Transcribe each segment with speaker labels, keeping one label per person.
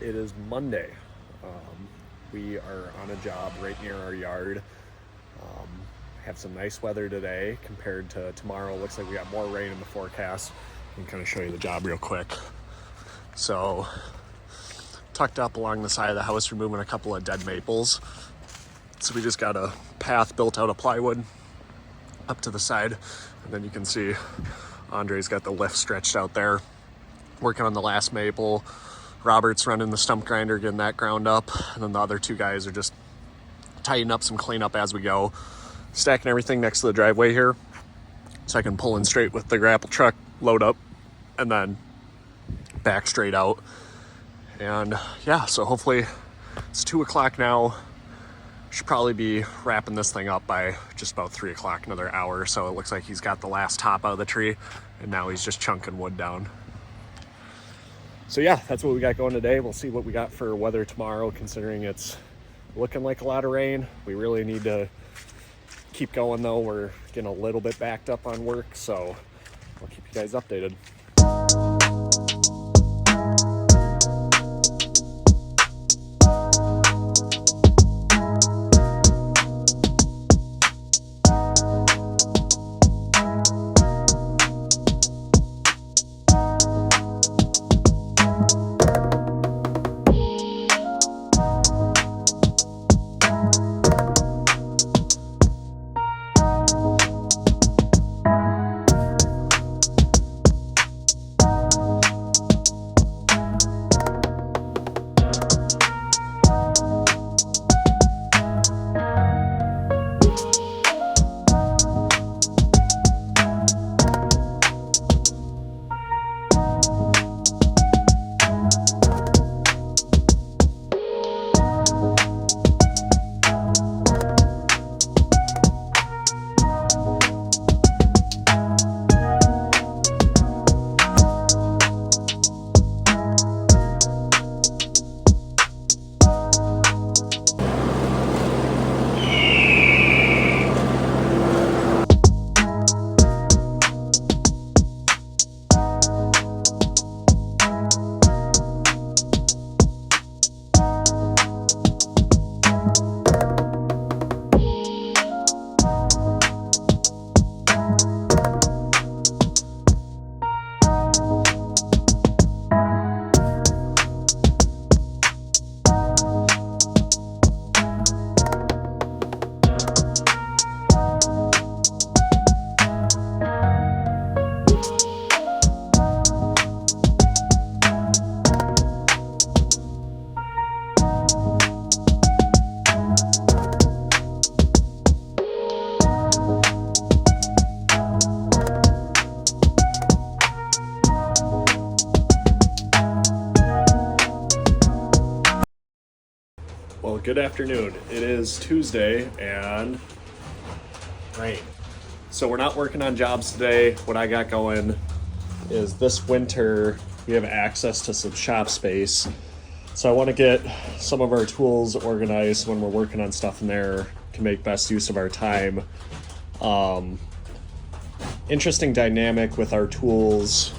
Speaker 1: it is Monday. We are on a job right near our yard. Um, have some nice weather today compared to tomorrow. Looks like we got more rain in the forecast. I can kind of show you the job real quick. So, tucked up along the side of the house, removing a couple of dead maples. So we just got a path built out of plywood up to the side, and then you can see Andre's got the lift stretched out there, working on the last maple. Robert's running the stump grinder, getting that ground up, and then the other two guys are just tightening up some cleanup as we go, stacking everything next to the driveway here so I can pull in straight with the grapple truck, load up, and then back straight out. And yeah, so hopefully it's 2 o'clock now. Should probably be wrapping this thing up by just about 3 o'clock, another hour. So it looks like he's got the last top out of the tree, and now he's just chunking wood down. So yeah, that's what we got going today. We'll see what we got for weather tomorrow, considering it's looking like a lot of rain. We really need to keep going though. We're getting a little bit backed up on work, so I'll keep you guys updated. Well, good afternoon. It is Tuesday and rain. So we're not working on jobs today. What I got going is this winter we have access to some shop space. So I want to get some of our tools organized when we're working on stuff in there to make best use of our time. Interesting dynamic with our tools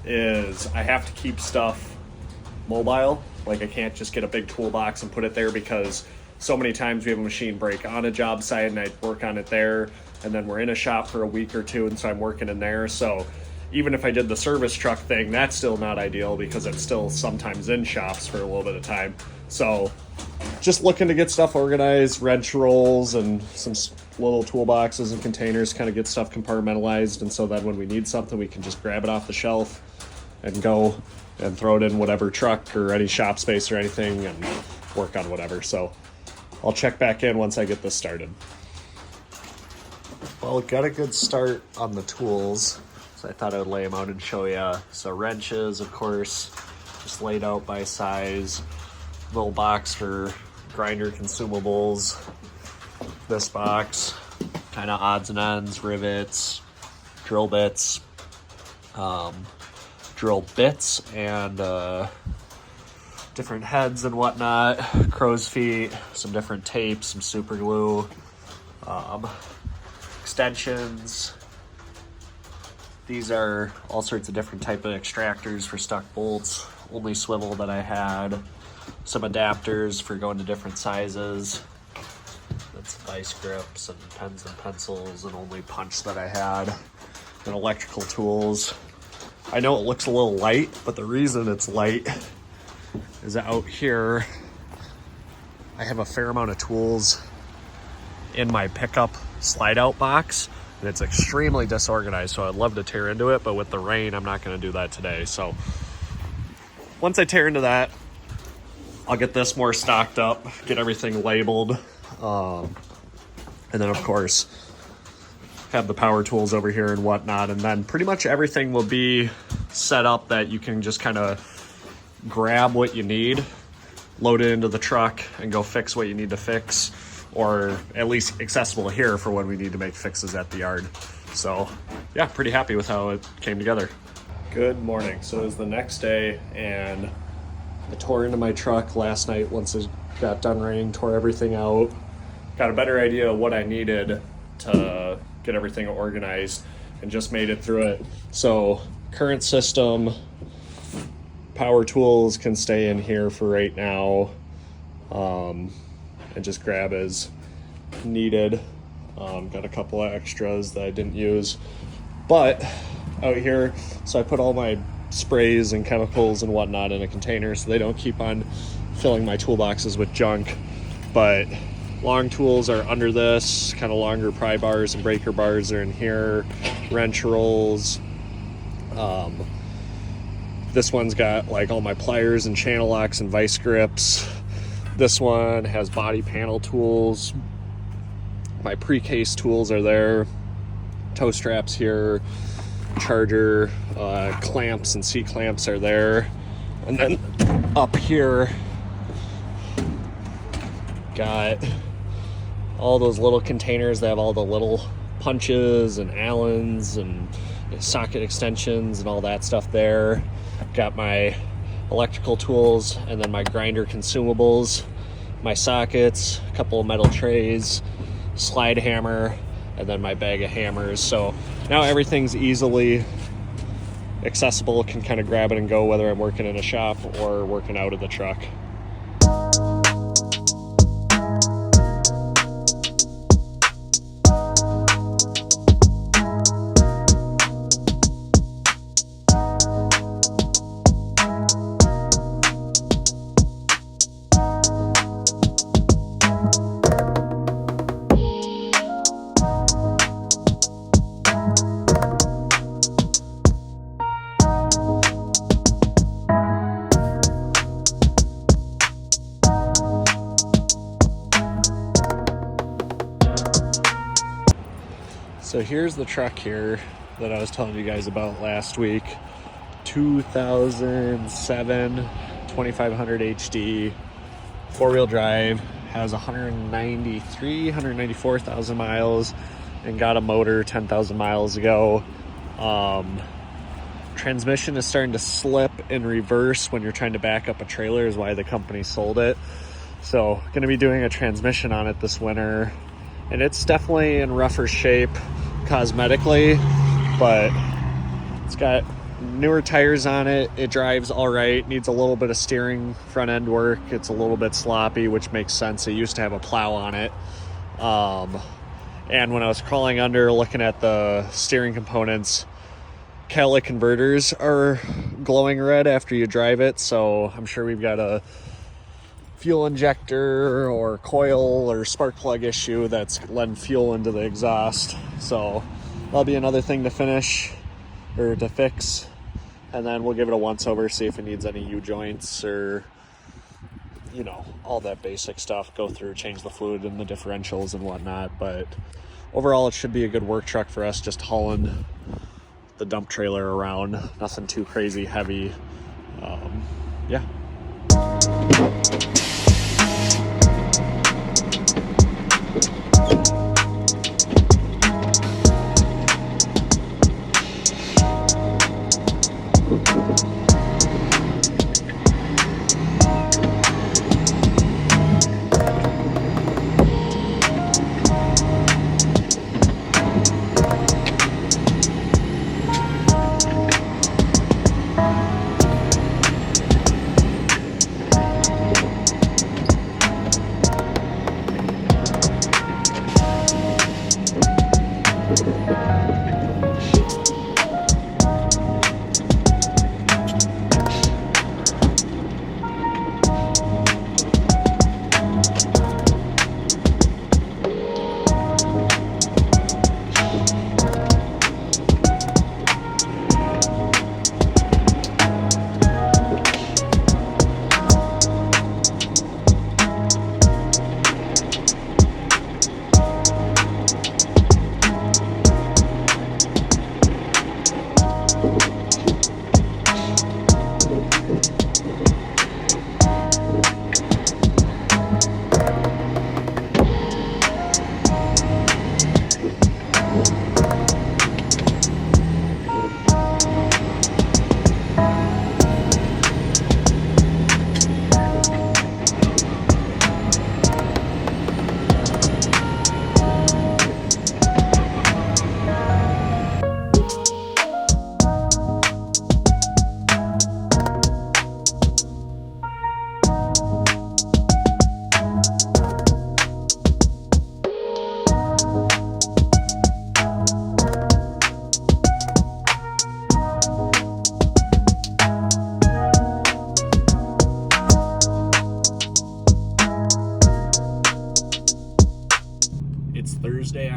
Speaker 1: is I have to keep stuff mobile. Like I can't just get a big toolbox and put it there, because so many times we have a machine break on a job site and I work on it there, and then we're in a shop for a week or two, and so I'm working in there. So even if I did the service truck thing, that's still not ideal because I'm still sometimes in shops for a little bit of time. So just looking to get stuff organized, wrench rolls and some little toolboxes and containers, kind of get stuff compartmentalized, and so then when we need something we can just grab it off the shelf and go and throw it in whatever truck or any shop space or anything and work on whatever. So I'll check back in once I get this started. Well, got a good start on the tools, so I thought I would lay them out and show you. So wrenches, of course, just laid out by size. Little box for grinder consumables. This box, kind of odds and ends, rivets, drill bits, drill bits and different heads and whatnot, crow's feet, some different tapes, some super glue, extensions. These are all sorts of different type of extractors for stuck bolts, only swivel that I had, some adapters for going to different sizes. That's vice grips and pens and pencils and only punch that I had, and electrical tools. I know it looks a little light, but the reason it's light is out here I have a fair amount of tools in my pickup slide out box, and it's extremely disorganized, so I'd love to tear into it, but with the rain I'm not going to do that today. So once I tear into that, I'll get this more stocked up, get everything labeled, and then of course have the power tools over here and whatnot, and then pretty much everything will be set up that you can just kind of grab what you need, load it into the truck, and go fix what you need to fix, or at least accessible here for when we need to make fixes at the yard. So yeah, pretty happy with how it came together. Good morning. So it was the next day, and I tore into my truck last night once it got done raining, tore everything out, got a better idea of what I needed to get everything organized, and just made it through it. So current system, power tools can stay in here for right now, and just grab as needed. Got a couple of extras that I didn't use, but out here, so I put all my sprays and chemicals and whatnot in a container so they don't keep on filling my toolboxes with junk. But long tools are under this, kind of longer pry bars and breaker bars are in here, wrench rolls. This one's got like all my pliers and channel locks and vice grips. This one has body panel tools. My pre-case tools are there. Toe straps here, charger, clamps and C-clamps are there. And then up here, got all those little containers that have all the little punches and Allens and socket extensions and all that stuff there. Got my electrical tools, and then my grinder consumables, my sockets, a couple of metal trays, slide hammer, and then my bag of hammers. So now everything's easily accessible, can kind of grab it and go whether I'm working in a shop or working out of the truck. So here's the truck here that I was telling you guys about last week. 2007 2500 HD, four-wheel drive, has 194,000 miles, and got a motor 10,000 miles ago. Transmission is starting to slip in reverse when you're trying to back up a trailer, is why the company sold it. So going to be doing a transmission on it this winter, and it's definitely in rougher shape cosmetically, but it's got newer tires on it. It drives all right, needs a little bit of steering front end work. It's a little bit sloppy, which makes sense. It used to have a plow on it. And when I was crawling under looking at the steering components, catalytic converters are glowing red after you drive it, so I'm sure we've got a fuel injector or coil or spark plug issue that's letting fuel into the exhaust. So that'll be another thing to finish or to fix, and then we'll give it a once over, see if it needs any U-joints or, you know, all that basic stuff. Go through, change the fluid in the differentials and whatnot. But overall it should be a good work truck for us, just hauling the dump trailer around. Nothing too crazy heavy. Yeah.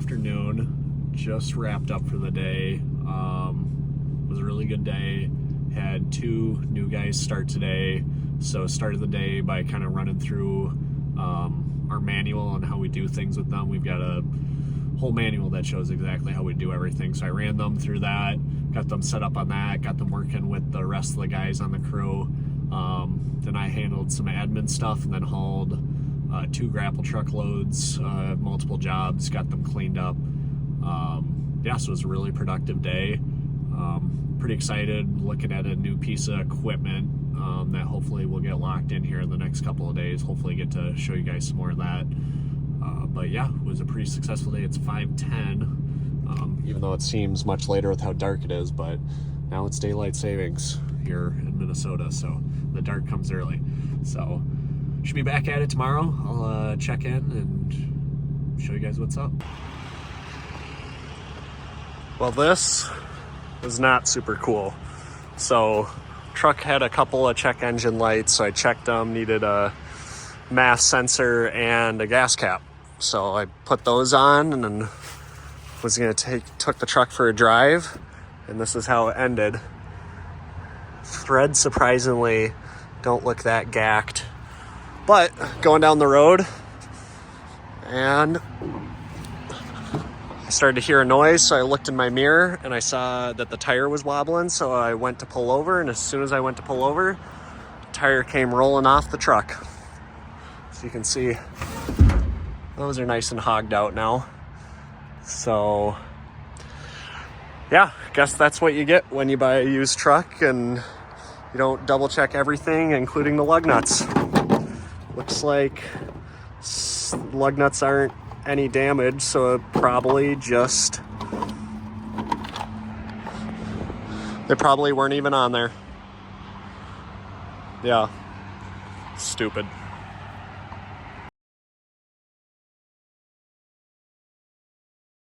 Speaker 1: afternoon, just wrapped up for the day. Was a really good day. Had 2 new guys start today, so started the day by kind of running through our manual on how we do things with them. We've got a whole manual that shows exactly how we do everything, so I ran them through that, got them set up on that, got them working with the rest of the guys on the crew. Then I handled some admin stuff and then hauled 2 grapple truck loads, multiple jobs, got them cleaned up. Yeah, so it was a really productive day. Pretty excited, looking at a new piece of equipment that hopefully will get locked in here in the next couple of days. Hopefully get to show you guys some more of that. But yeah, it was a pretty successful day. It's 5:10, even though it seems much later with how dark it is, but now it's daylight savings here in Minnesota, so the dark comes early. So should be back at it tomorrow. I'll check in and show you guys what's up. Well, this is not super cool. So truck had a couple of check engine lights, so I checked them, needed a mass sensor and a gas cap. So I put those on and then was gonna took the truck for a drive, and this is how it ended. Threads surprisingly don't look that gacked, but going down the road and I started to hear a noise, so I looked in my mirror and I saw that the tire was wobbling, so I went to pull over, and as soon as I went to pull over, the tire came rolling off the truck. So you can see those are nice and hogged out now. So yeah, I guess that's what you get when you buy a used truck and you don't double check everything, including the lug nuts. Looks like lug nuts aren't any damage, so it probably they probably weren't even on there. Yeah, stupid.